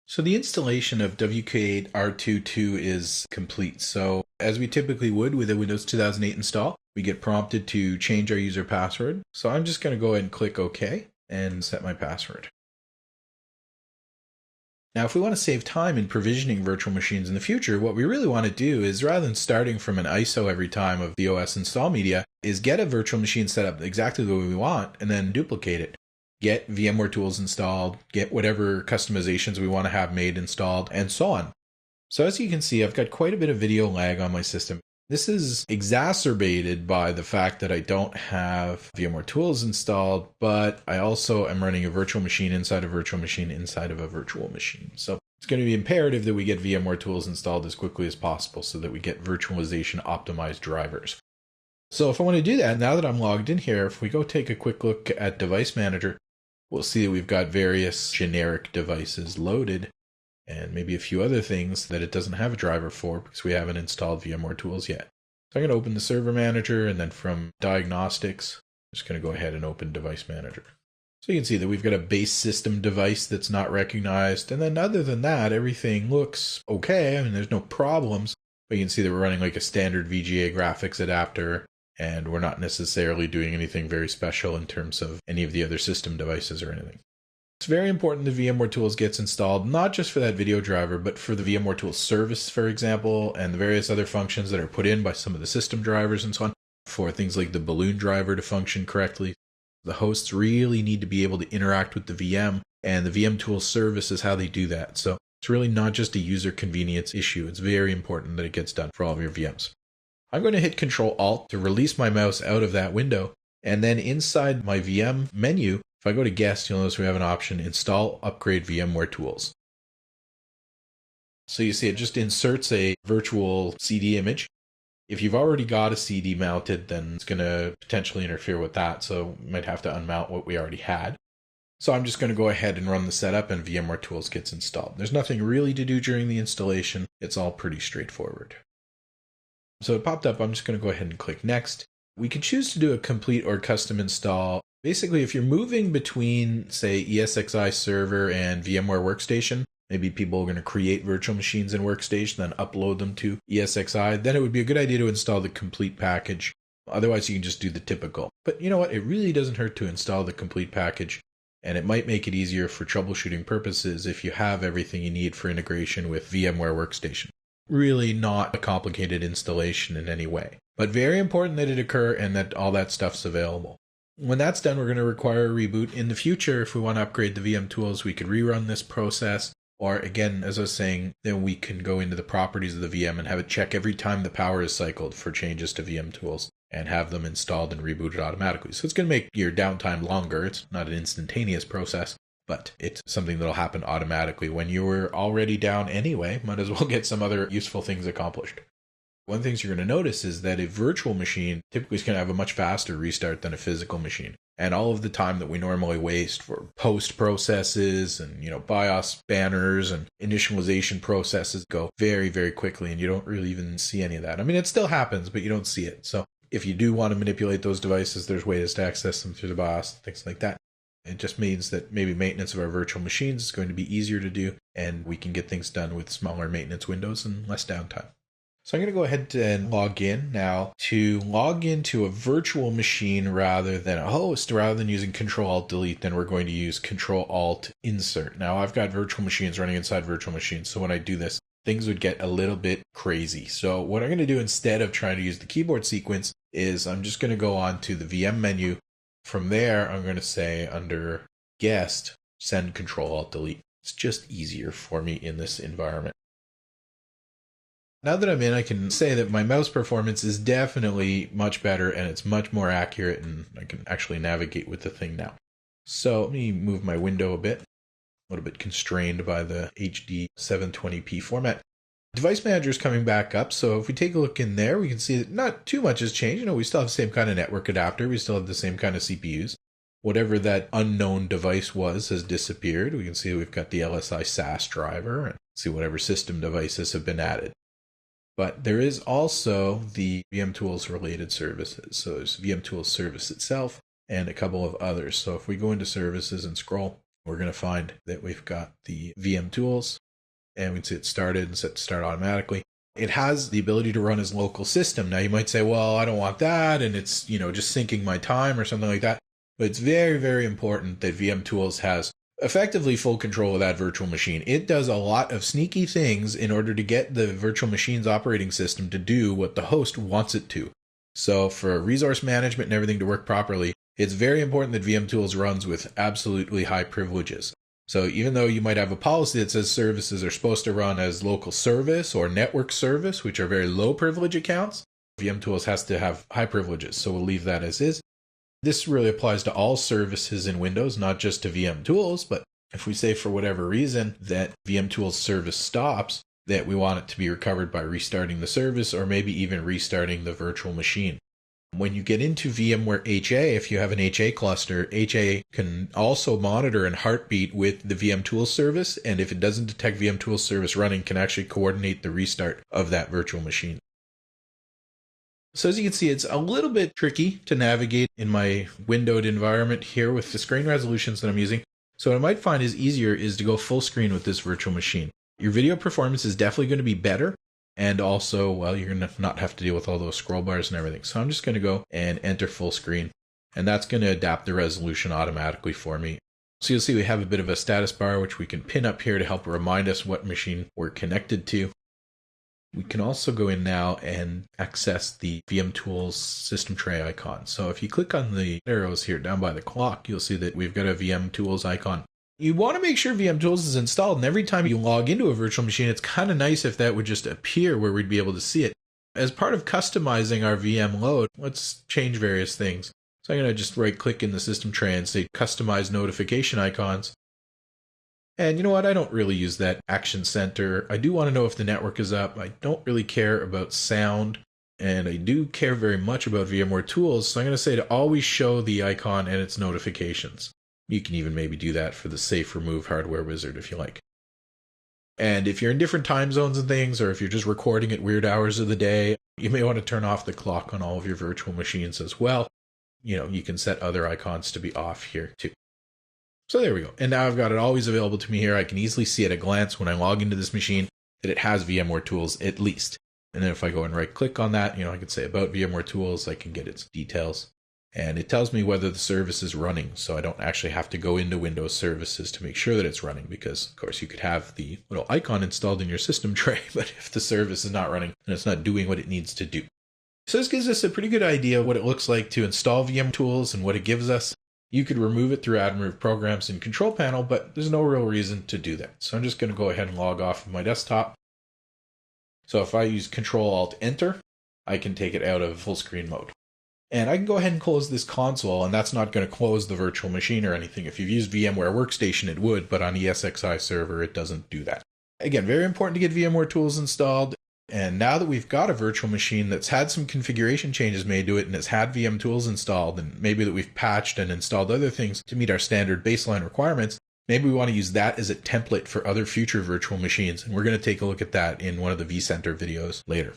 So the installation of WK8R22 is complete. So as we typically would with a Windows 2008 install, we get prompted to change our user password. So I'm just going to go ahead and click OK and set my password. Now, if we want to save time in provisioning virtual machines in the future, what we really want to do is, rather than starting from an ISO every time of the OS install media, is get a virtual machine set up exactly the way we want and then duplicate it. Get VMware tools installed, get whatever customizations we want to have made installed, and so on. So as you can see, I've got quite a bit of video lag on my system. This is exacerbated by the fact that I don't have VMware tools installed, but I also am running a virtual machine inside a virtual machine inside of a virtual machine. So it's going to be imperative that we get VMware tools installed as quickly as possible so that we get virtualization optimized drivers. So if I want to do that, now that I'm logged in here, if we go take a quick look at Device Manager, we'll see that we've got various generic devices loaded and maybe a few other things that it doesn't have a driver for because we haven't installed VMware tools yet. So I'm going to open the Server Manager, and then from Diagnostics, I'm just going to go ahead and open Device Manager. So you can see that we've got a base system device that's not recognized. And then other than that, everything looks okay. I mean, there's no problems, but you can see that we're running like a standard VGA graphics adapter, and we're not necessarily doing anything very special in terms of any of the other system devices or anything. It's very important the VMware tools gets installed, not just for that video driver, but for the VMware tools service, for example, and the various other functions that are put in by some of the system drivers and so on, for things like the balloon driver to function correctly. The hosts really need to be able to interact with the VM, and the VM tools service is how they do that. So it's really not just a user convenience issue. It's very important that it gets done for all of your VMs. I'm going to hit Control-Alt to release my mouse out of that window, and then inside my VM menu, if I go to Guest, you'll notice we have an option, Install Upgrade VMware Tools. So you see it just inserts a virtual CD image. If you've already got a CD mounted, then it's going to potentially interfere with that, so we might have to unmount what we already had. So I'm just going to go ahead and run the setup, and VMware Tools gets installed. There's nothing really to do during the installation. It's all pretty straightforward. So it popped up. I'm just going to go ahead and click Next. We can choose to do a complete or custom install. Basically, if you're moving between, say, ESXi Server and VMware Workstation, maybe people are going to create virtual machines in Workstation, then upload them to ESXi, then it would be a good idea to install the complete package. Otherwise, you can just do the typical. But you know what? It really doesn't hurt to install the complete package, and it might make it easier for troubleshooting purposes if you have everything you need for integration with VMware Workstation. Really not a complicated installation in any way, but very important that it occur and that all that stuff's available. When that's done, we're going to require a reboot. In the future, if we want to upgrade the VM tools, we could rerun this process. Or again, as I was saying, then we can go into the properties of the VM and have it check every time the power is cycled for changes to VM tools and have them installed and rebooted automatically. So it's going to make your downtime longer. It's not an instantaneous process, but it's something that'll happen automatically when you were already down anyway. Might as well get some other useful things accomplished. One of the things you're going to notice is that a virtual machine typically is going to have a much faster restart than a physical machine. And all of the time that we normally waste for post processes and, BIOS banners and initialization processes go very, very quickly, and you don't really even see any of that. I mean, it still happens, but you don't see it. So if you do want to manipulate those devices, there's ways to access them through the BIOS, things like that. It just means that maybe maintenance of our virtual machines is going to be easier to do, and we can get things done with smaller maintenance windows and less downtime. So I'm going to go ahead and log in. Now, to log into a virtual machine rather than a host, rather than using Control-Alt-Delete, then we're going to use Control-Alt-Insert. Now, I've got virtual machines running inside virtual machines, so when I do this, things would get a little bit crazy. So what I'm going to do instead of trying to use the keyboard sequence is I'm just going to go on to the VM menu. From there, I'm going to say under Guest, send Control-Alt-Delete. It's just easier for me in this environment. Now that I'm in, I can say that my mouse performance is definitely much better and it's much more accurate, and I can actually navigate with the thing now. So let me move my window a bit. A little bit constrained by the HD 720p format. Device Manager is coming back up, so if we take a look in there, we can see that not too much has changed. We still have the same kind of network adapter. We still have the same kind of CPUs. Whatever that unknown device was has disappeared. We can see we've got the LSI SAS driver and see whatever system devices have been added. But there is also the VM Tools related services. So there's VM Tools service itself and a couple of others. So if we go into services and scroll, we're going to find that we've got the VM Tools, and we can see it started and set to start automatically. It has the ability to run as local system. Now you might say, well, I don't want that, and it's, just syncing my time or something like that. But it's very, very important that VMtools has effectively full control of that virtual machine. It does a lot of sneaky things in order to get the virtual machine's operating system to do what the host wants it to. So for resource management and everything to work properly, it's very important that VMtools runs with absolutely high privileges. So even though you might have a policy that says services are supposed to run as local service or network service, which are very low privilege accounts, VMtools has to have high privileges. So we'll leave that as is. This really applies to all services in Windows, not just to VMtools, but if we say for whatever reason that VMtools service stops, that we want it to be recovered by restarting the service or maybe even restarting the virtual machine. When you get into VMware HA, if you have an HA cluster, HA can also monitor and heartbeat with the VMtools service, and if it doesn't detect VMtools service running, can actually coordinate the restart of that virtual machine. So as you can see, it's a little bit tricky to navigate in my windowed environment here with the screen resolutions that I'm using. So what I might find is easier is to go full screen with this virtual machine. Your video performance is definitely going to be better. And also, well, you're going to not have to deal with all those scroll bars and everything. So I'm just going to go and enter full screen. And that's going to adapt the resolution automatically for me. So you'll see we have a bit of a status bar, which we can pin up here to help remind us what machine we're connected to. We can also go in now and access the VMtools system tray icon. So if you click on the arrows here down by the clock, you'll see that we've got a VMtools icon. You want to make sure VMtools is installed, and every time you log into a virtual machine, it's kind of nice if that would just appear where we'd be able to see it. As part of customizing our VM load, let's change various things. So I'm going to just right-click in the system tray and say Customize Notification Icons. And you know what? I don't really use that Action Center. I do want to know if the network is up. I don't really care about sound, and I do care very much about VMware Tools. So I'm going to say to always show the icon and its notifications. You can even maybe do that for the Safe Remove Hardware Wizard if you like. And if you're in different time zones and things, or if you're just recording at weird hours of the day, you may want to turn off the clock on all of your virtual machines as well. You can set other icons to be off here too. So there we go. And now I've got it always available to me here. I can easily see at a glance when I log into this machine that it has VMware Tools at least. And then if I go and right click on that, I can say about VMware Tools, I can get its details. And it tells me whether the service is running, so I don't actually have to go into Windows Services to make sure that it's running, because, of course, you could have the little icon installed in your system tray, but if the service is not running, then it's not doing what it needs to do. So this gives us a pretty good idea of what it looks like to install VMtools and what it gives us. You could remove it through Add and Remove Programs in Control Panel, but there's no real reason to do that. So I'm just going to go ahead and log off of my desktop. So if I use Control-Alt-Enter, I can take it out of full screen mode. And I can go ahead and close this console, and that's not going to close the virtual machine or anything. If you've used VMware Workstation, it would, but on ESXi Server, it doesn't do that. Again, very important to get VMware Tools installed. And now that we've got a virtual machine that's had some configuration changes made to it and has had VMtools installed, and maybe that we've patched and installed other things to meet our standard baseline requirements, maybe we want to use that as a template for other future virtual machines. And we're going to take a look at that in one of the vCenter videos later.